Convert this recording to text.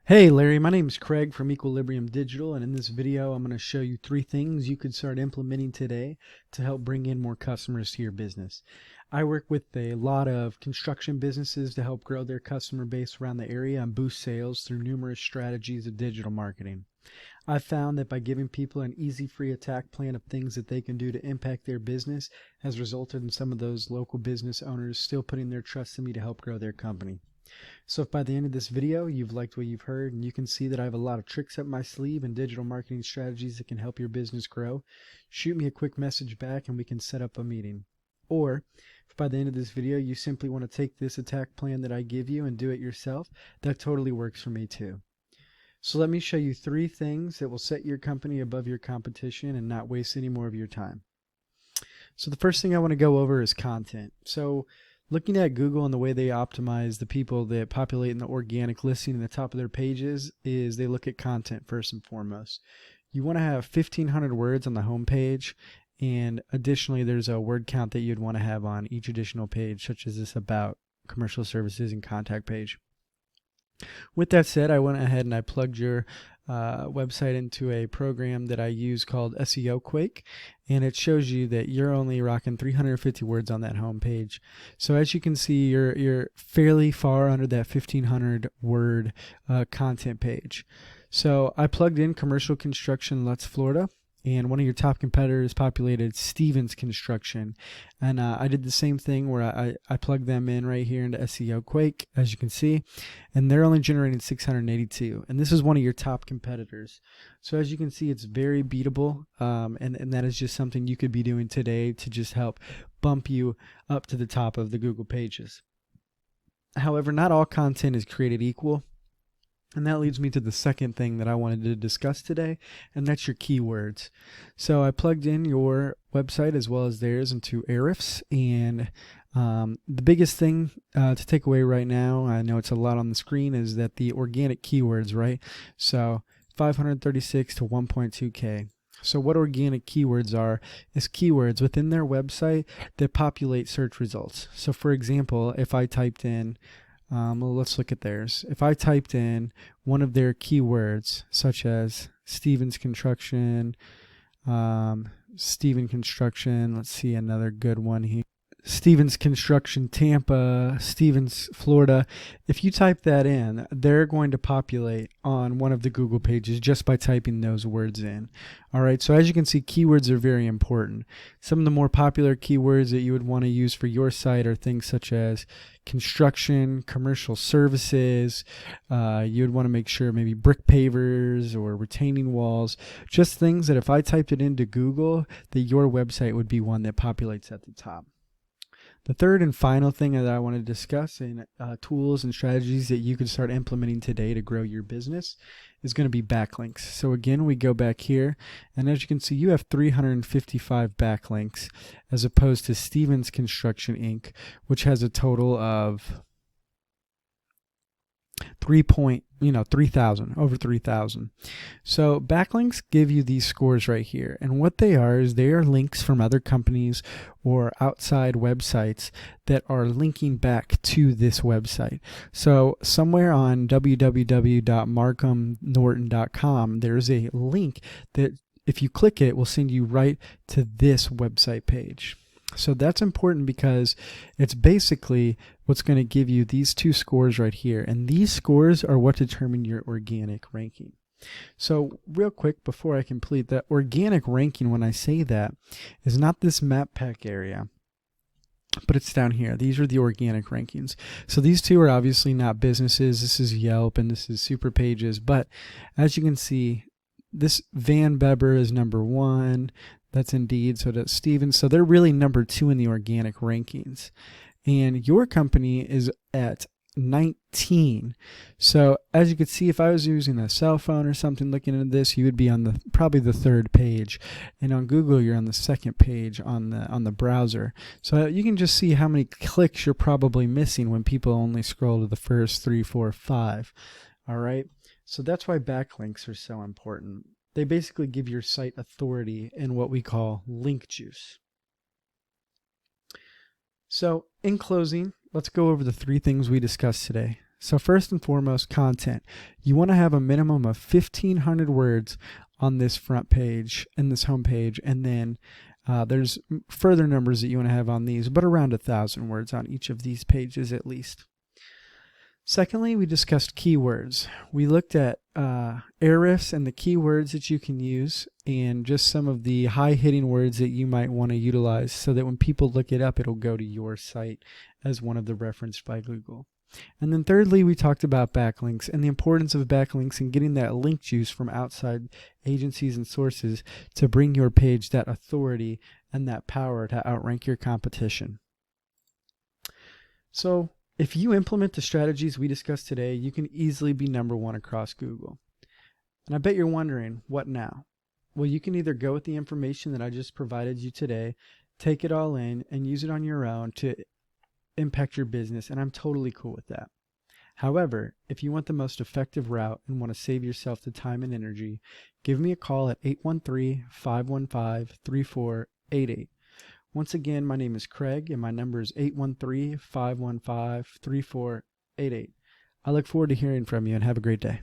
Hey Larry, my name is Craig from Equilibrium Digital, and in this video I'm going to show you 3 things you could start implementing today to help bring in more customers to your business. I work with a lot of construction businesses to help grow their customer base around the area and boost sales through numerous strategies of digital marketing. I've found that by giving people an easy free attack plan of things that they can do to impact their business has resulted in some of those local business owners still putting their trust in me to help grow their company. So if by the end of this video you've liked what you've heard and you can see that I have a lot of tricks up my sleeve and digital marketing strategies that can help your business grow, shoot me a quick message back and we can set up a meeting. Or if by the end of this video you simply want to take this attack plan that I give you and do it yourself, that totally works for me too. So let me show you 3 things that will set your company above your competition and not waste any more of your time. So the first thing I want to go over is content. So looking at Google and the way they optimize the people that populate in the organic listing in the top of their pages is they look at content first and foremost. You want to have 1,500 words on the home page, and additionally there's a word count that you'd want to have on each additional page, such as this about, commercial services, and contact page. With that said, I went ahead and I plugged your website into a program that I use called SEO Quake, and it shows you that you're only rocking 350 words on that home page. So as you can see, you're fairly far under that 1,500 word content page. So I plugged in commercial construction, Lutz, Florida, and one of your top competitors populated Stevens Construction, and I did the same thing where I plugged them in right here into SEO Quake, as you can see, and they're only generating 682, and this is one of your top competitors. So as you can see, it's very beatable, and that is just something you could be doing today to just help bump you up to the top of the Google pages. However, not all content is created equal. And that leads me to the second thing that I wanted to discuss today, and that's your keywords. So I plugged in your website as well as theirs into Ahrefs, and the biggest thing to take away right now, I know it's a lot on the screen, is that the organic keywords, right? So 536 to 1.2K. So what organic keywords are is keywords within their website that populate search results. So for example, if I typed in well, let's look at theirs. If I typed in one of their keywords, such as Stevens Construction, Steven Construction, let's see another good one here. Stevens Construction Tampa, Stevens Florida. If you type that in, they're going to populate on one of the Google pages just by typing those words in. All right, so as you can see, keywords are very important. Some of the more popular keywords that you would want to use for your site are things such as construction, commercial services. You would want to make sure maybe brick pavers or retaining walls, just things that if I typed it into Google, that your website would be one that populates at the top. The third and final thing that I want to discuss in tools and strategies that you can start implementing today to grow your business is going to be backlinks. So again, we go back here, and as you can see, you have 355 backlinks as opposed to Stevens Construction Inc., which has a total of 3,000, over 3,000. So backlinks give you these scores right here, and what they are is they are links from other companies or outside websites that are linking back to this website. So somewhere on www.markhamnorton.com there's a link that if you click it will send you right to this website page. So that's important because it's basically what's going to give you these 2 scores right here. And these scores are what determine your organic ranking. So real quick before I complete that, organic ranking, when I say that, is not this map pack area, but it's down here. These are the organic rankings. So these 2 are obviously not businesses. This is Yelp and this is Super Pages. But as you can see, this Van Beber is number 1. That's Indeed, so that's Stevens. So they're really number 2 in the organic rankings. And your company is at 19. So as you can see, if I was using a cell phone or something looking at this, you would be on probably the 3rd page. And on Google, you're on the 2nd page on the browser. So you can just see how many clicks you're probably missing when people only scroll to the first 3, 4, 5. All right. So that's why backlinks are so important. They basically give your site authority in what we call link juice. So in closing, let's go over the 3 things we discussed today. So first and foremost, content. You want to have a minimum of 1,500 words on this front page and this home page, and then there's further numbers that you want to have on these, but around 1,000 words on each of these pages at least. Secondly, we discussed keywords. We looked at ahrefs and the keywords that you can use, and just some of the high-hitting words that you might want to utilize so that when people look it up, it'll go to your site as one of the referenced by Google. And then thirdly, we talked about backlinks and the importance of backlinks and getting that link juice from outside agencies and sources to bring your page that authority and that power to outrank your competition. So if you implement the strategies we discussed today, you can easily be #1 across Google. And I bet you're wondering, what now? Well, you can either go with the information that I just provided you today, take it all in, and use it on your own to impact your business, and I'm totally cool with that. However, if you want the most effective route and want to save yourself the time and energy, give me a call at 813-515-3488. Once again, my name is Craig, and my number is 813-515-3488. I look forward to hearing from you, and have a great day.